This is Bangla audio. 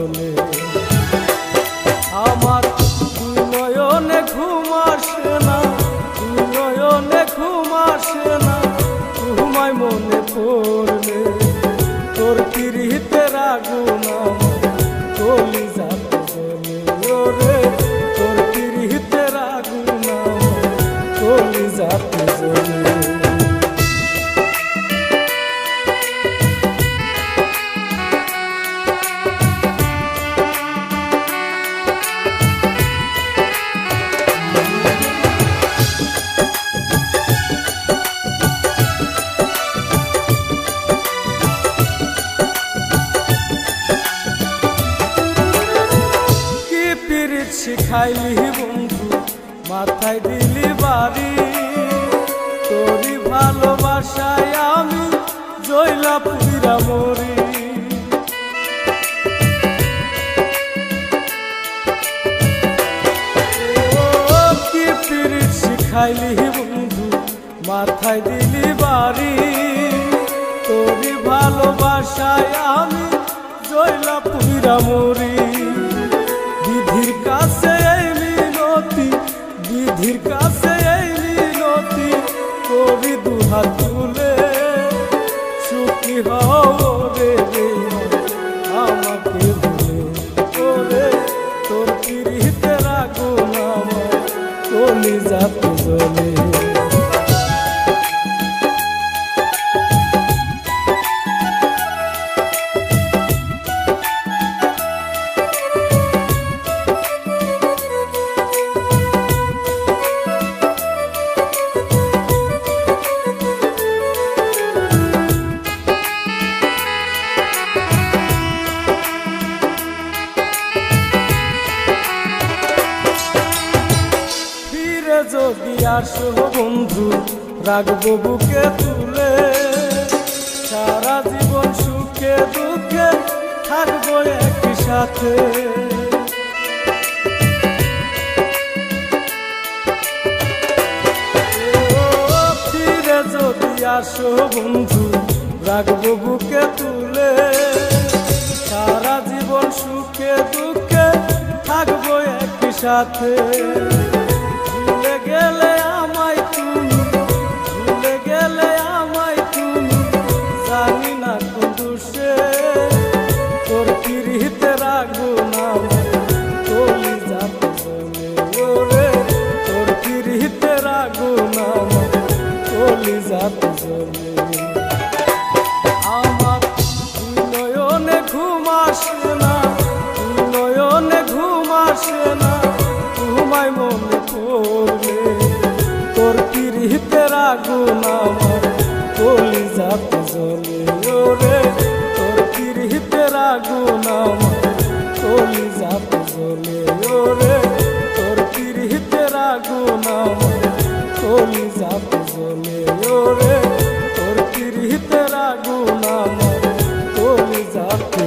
জ্বলে। আমার দুই নয়নে ঘুম আসে না, দুই নয়নে ঘুম আসে না, ঘুমায় মনে পড়লে তোর পিরিতের আগুন আমার কলিজাতে জ্বলে। ওরে তোর পিরিতের আগুন আমার কলিজাতে জ্বলে। শিখাইলি বন্ধু মাথায় দিলি বাড়ি, তোরই ভালোবাসায় আমি জয়লা পুরা মরি। কি পিরিত শিখাইলি বন্ধু মাথায় দিলি বাড়ি, তোরই ভালোবাসায় আমি জয়লা পুরা মরি। বিধির কাছে এই মিনতি, বিধির কাছে এই মিনতি করি দুহাত তুলে, সুখী হও রে আমাকে ভুলে। ওরে তোর পিরিতের আগুন আমার কলিজাতে জ্বলে। যদি আসো বন্ধু রাখবো বুকে তুলে, সারা জীবন সুখে দুঃখে থাকবো একই সাথে। ফিরে যদি আসো বন্ধু রাখবো বুকে তুলে, সারা জীবন সুখে দুঃখে থাকবো একই সাথে। ভুলে গেলে আমায় তুমি, ভুলে গেলে আমায় তুমি, জানি না কোন দোষে তোর পিরিতের আগুন আমার কলিজাতে জ্বলে। ওরে তোর পিরিতের আগুন আমার কলিজাতে জ্বলে। আমার দুই নয়নে ঘুম আসে না, দুই নয়নে ঘুম আসে না, ঘুমায় মনে পড়লে তোর পিরিতের আগুন আমার কলিজাতে জ্বলে। ওরে তোর পিরিতের আগুন আমার কলিজাতে জ্বলে। ওরে তোর পিরিতের আগুন আমার কলিজাতে জ্বলে। ওরে তোর পিরিতের আগুন আমার কলিজাতে